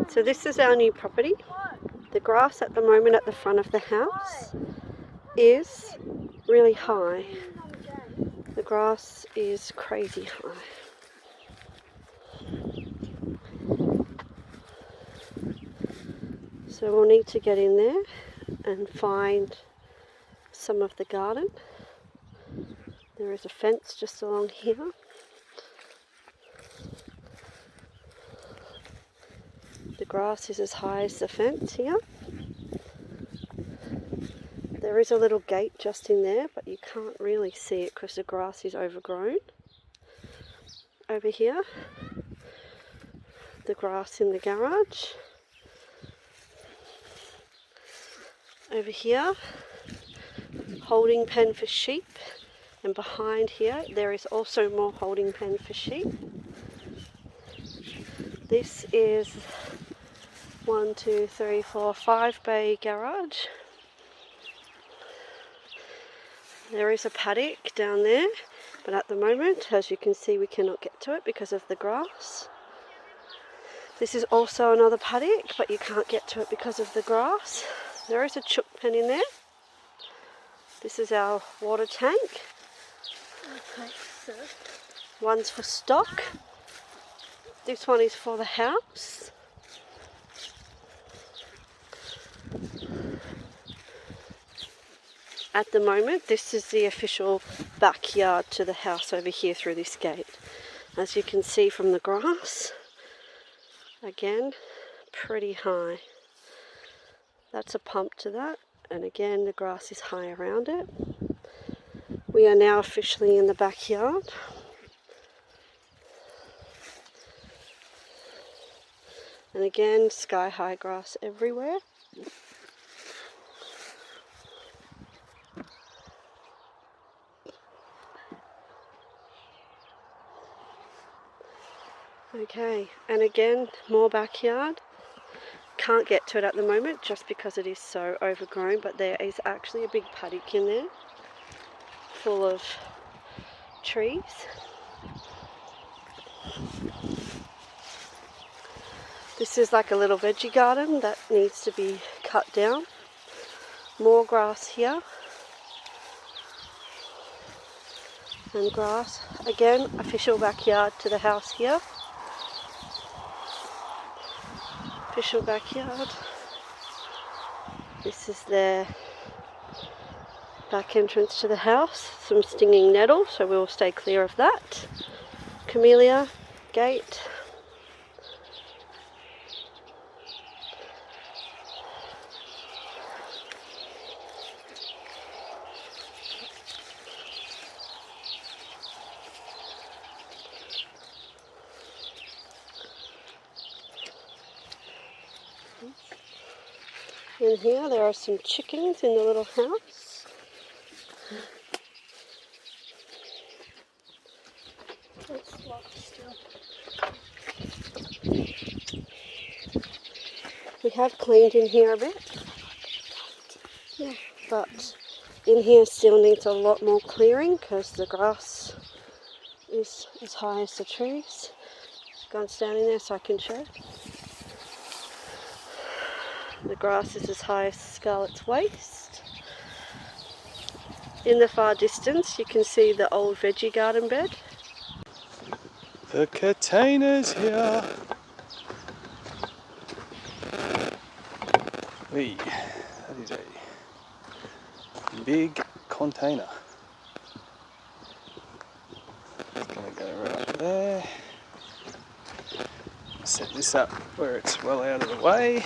So this is our new property. The grass at the moment at the front of the house is really high. The grass is crazy high. So we'll need to get in there and find some of the garden. There is a fence just along here. The grass is as high as the fence here. There is a little gate just in there, but you can't really see it because the grass is overgrown. Over here, the grass in the garage. Over here, holding pen for sheep. And behind here, there is also more holding pen for sheep. This is 1, 2, 3, 4, 5 bay garage. There is a paddock down there, but at the moment, as you can see, we cannot get to it because of the grass. This is also another paddock, but you can't get to it because of the grass. There is a chook pen in there. This is our water tank. Okay, so One's for stock. This one is for the house. At the moment, this is the official backyard to the house over here through this gate. As you can see from the grass, again, pretty high. That's a pump to that, and again, the grass is high around it. We are now officially in the backyard. And again, sky-high grass everywhere. Okay, and again, more backyard. Can't get to it at the moment just because it is so overgrown, but there is actually a big paddock in there full of trees. This is like a little veggie garden that needs to be cut down. More grass here. And grass. Again, official backyard to the house here. Official backyard. This is their back entrance to the house. Some stinging nettle, so we will stay clear of that. Camellia, gate. In here there are some chickens in the little house. it's locked still. We have cleaned in here a bit. Yeah, but in here still needs a lot more clearing because the grass is as high as the trees. Go and stand in there so I can show. The grass is as high as Scarlett's waist. In the far distance you can see the old veggie garden bed. The container's here. Hey, that is a big container. It's going to go right there. Set this up where it's well out of the way.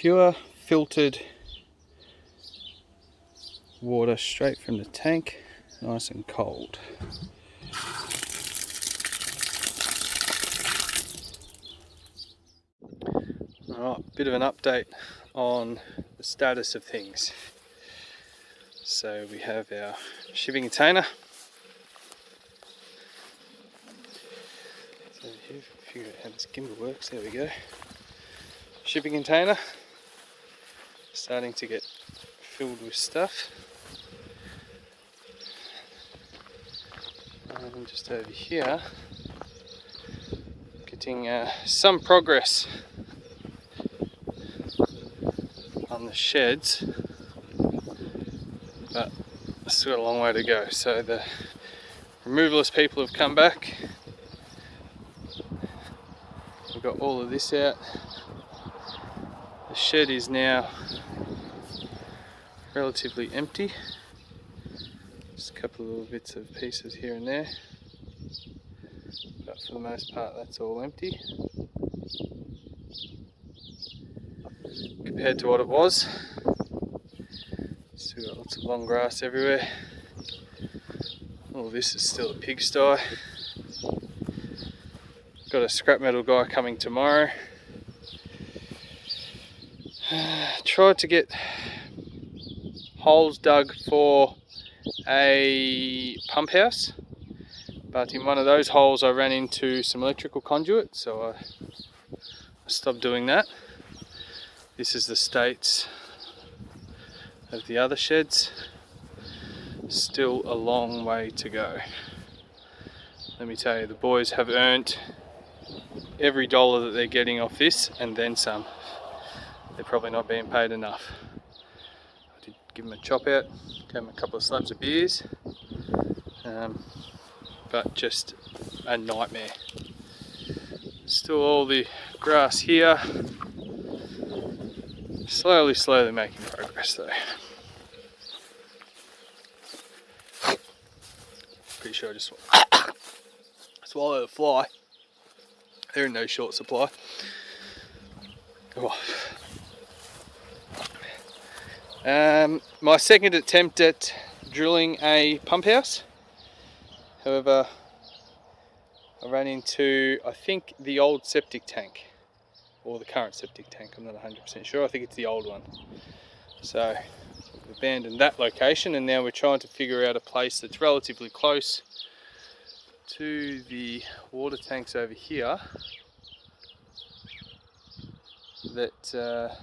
pure filtered water straight from the tank, nice and cold. Alright, bit of an update on the status of things. So we have our shipping container. So here, figure out how this gimbal works, there we go. Shipping container, starting to get filled with stuff. And just over here, getting some progress on the sheds, but still got a long way to go. So the removalist people have come back. We've got all of this out. The shed is now relatively empty. Just a couple of little bits of pieces here and there, but for the most part that's all empty compared to what it was. Still got lots of long grass everywhere. All this is still a pigsty. Got a scrap metal guy coming tomorrow. Tried to get holes dug for a pump house, but in one of those holes I ran into some electrical conduit, so I stopped doing that. This is the states of the other sheds. Still a long way to go. Let me tell you, the boys have earned every dollar that they're getting off this and then some. They're probably not being paid enough. I did give them a chop out, gave them a couple of slabs of beers, but just a nightmare. Still all the grass here. Slowly making progress though. Pretty sure I just swallowed a fly. They're in no short supply. Oh. My second attempt at drilling a pump house. However, I ran into, I think, the old septic tank, or the current septic tank. I'm not 100% sure. I think it's the old one. So we've abandoned that location, and now we're trying to figure out a place that's relatively close to the water tanks over here that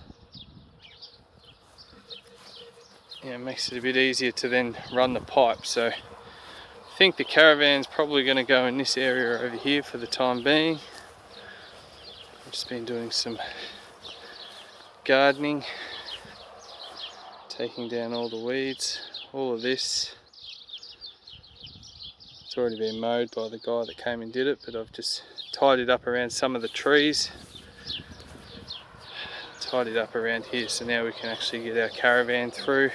makes it a bit easier to then run the pipe. So I think the caravan's probably going to go in this area over here for the time being. I've just been doing some gardening, taking down all the weeds. All of this, it's already been mowed by the guy that came and did it, but I've just tidied up around some of the trees, tidied up around here, so now we can actually get our caravan through.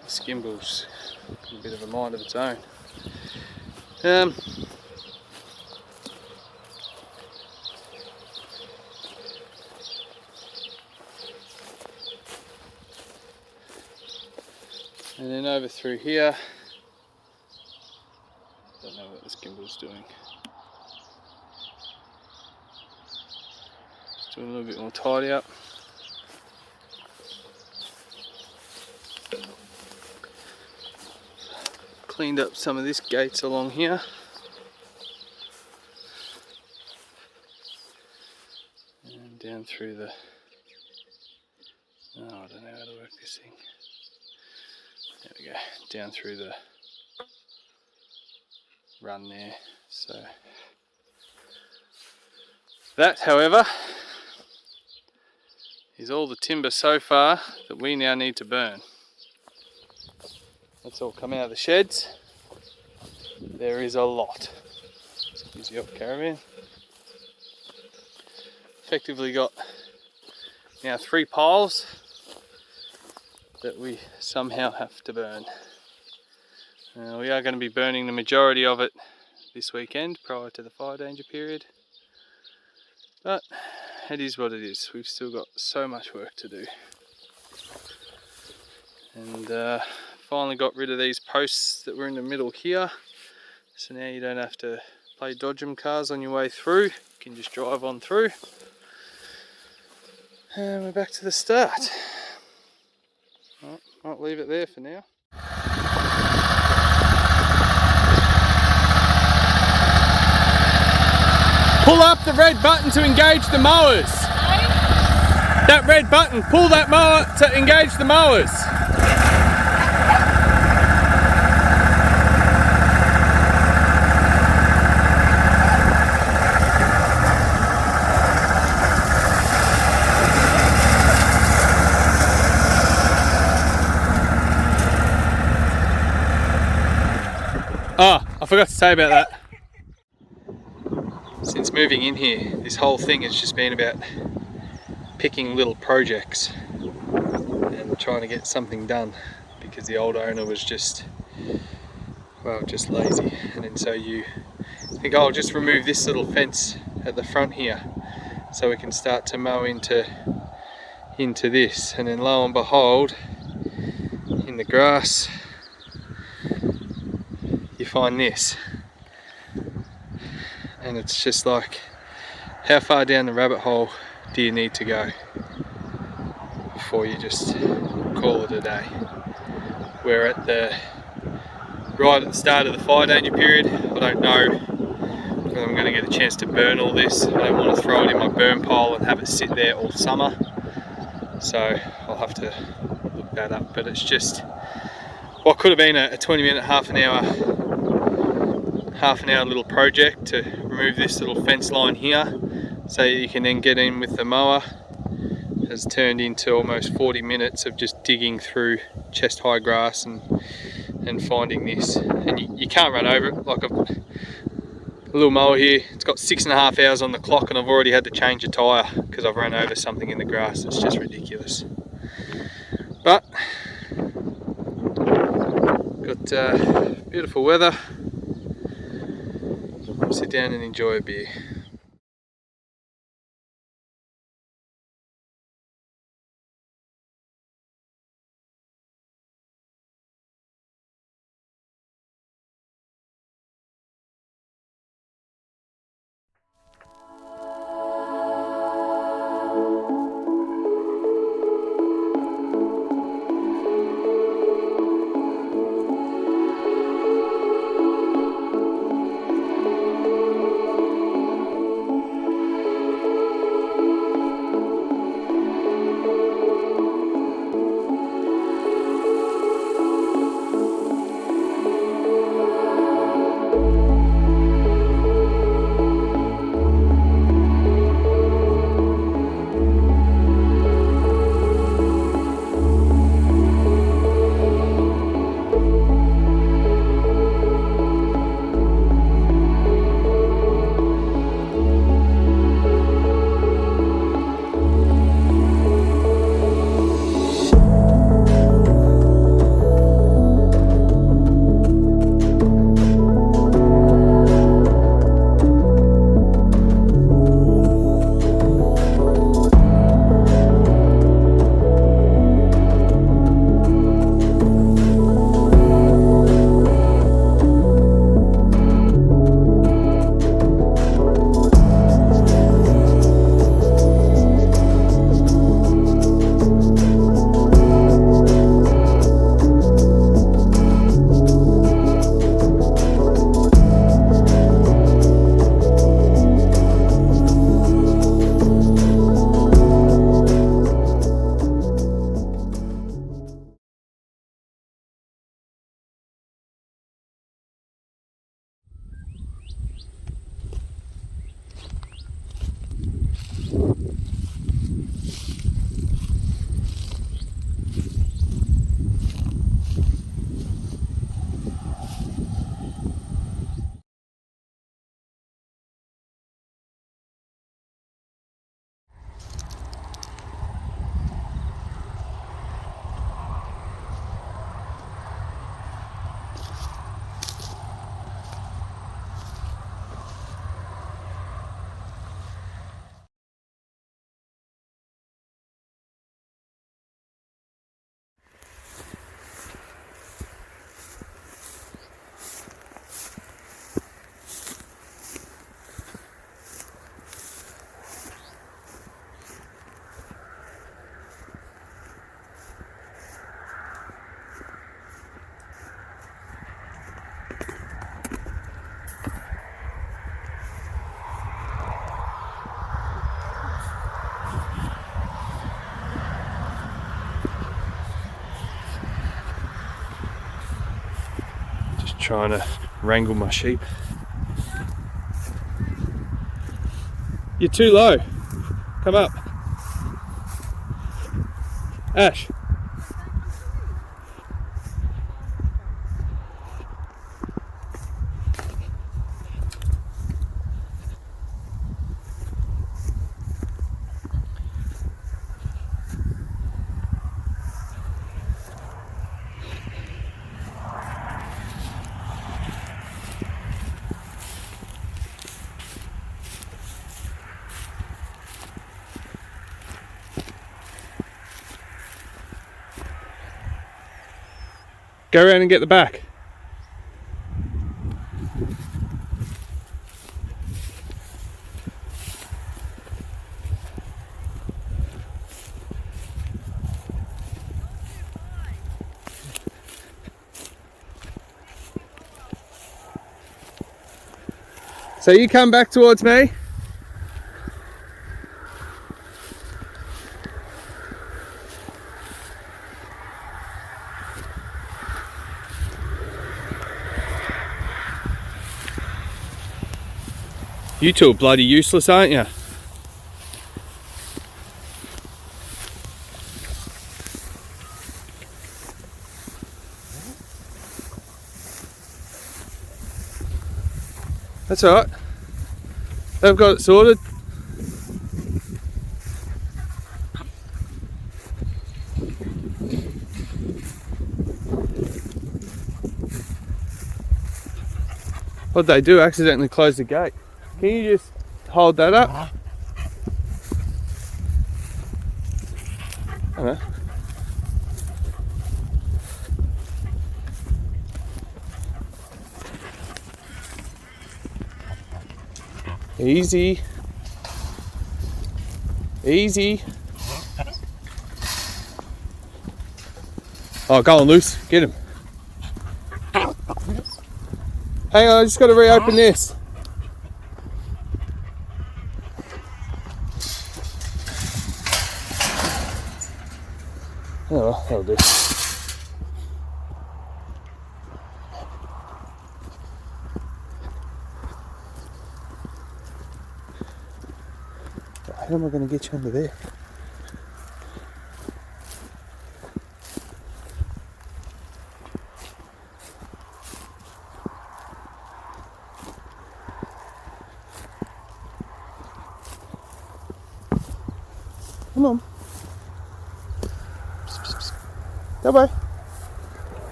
This gimbal's got a bit of a mind of its own. And then over through here, I don't know what this gimbal's doing. Just doing a little bit more tidy up. Cleaned up some of this gates along here. And down through the, I don't know how to work this thing. There we go, down through the run there. So that, however, is all the timber so far that we now need to burn. That's all come out of the sheds. There is a lot. Excuse the old caravan. Effectively got now 3 piles that we somehow have to burn. We are going to be burning the majority of it this weekend prior to the fire danger period, but it is what it is. We've still got so much work to do. And finally got rid of these posts that were in the middle here. So now you don't have to play dodgem cars on your way through. You can just drive on through. And we're back to the start. Right, might leave it there for now. Pull up the red button to engage the mowers. That red button, pull that mower to engage the mowers. Oh, I forgot to say about that. Since moving in here, this whole thing has just been about picking little projects and trying to get something done, because the old owner was just, well, just lazy. And then so you think, oh, I'll just remove this little fence at the front here so we can start to mow into this. And then lo and behold, in the grass you find this, and it's just like, how far down the rabbit hole do you need to go before you just call it a day? We're at right at the start of the fire danger period. I don't know whether I'm going to get a chance to burn all this. I don't want to throw it in my burn pile and have it sit there all summer, so I'll have to look that up. But it's just what could have been a 20-minute, half an hour little project to remove this little fence line here so you can then get in with the mower has turned into almost 40 minutes of just digging through chest high grass and finding this. And you can't run over it. Like a little mower here, it's got 6.5 hours on the clock and I've already had to change a tyre because I've run over something in the grass. It's just ridiculous. But got beautiful weather. Sit down and enjoy a beer. trying to wrangle my sheep. You're too low. Come up. Ash. Go around and get the back. So you come back towards me. You two are bloody useless, aren't you? That's alright. They've got it sorted. What'd they do? Accidentally close the gate. Can you just hold that up? I don't know. Easy. Easy. Oh, go on, loose. Get him. Hang on, I just got to reopen this. Oh, well, that'll do. How am I going to get you under there? Come on. Go by.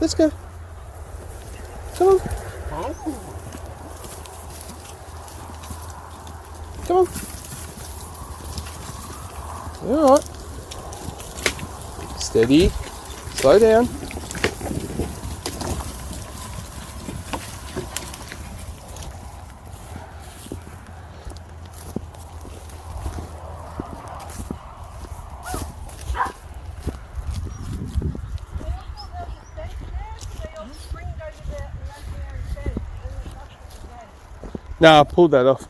Let's go. Come on. Come on. You're all right. Steady. Slow down. No, I pulled that off.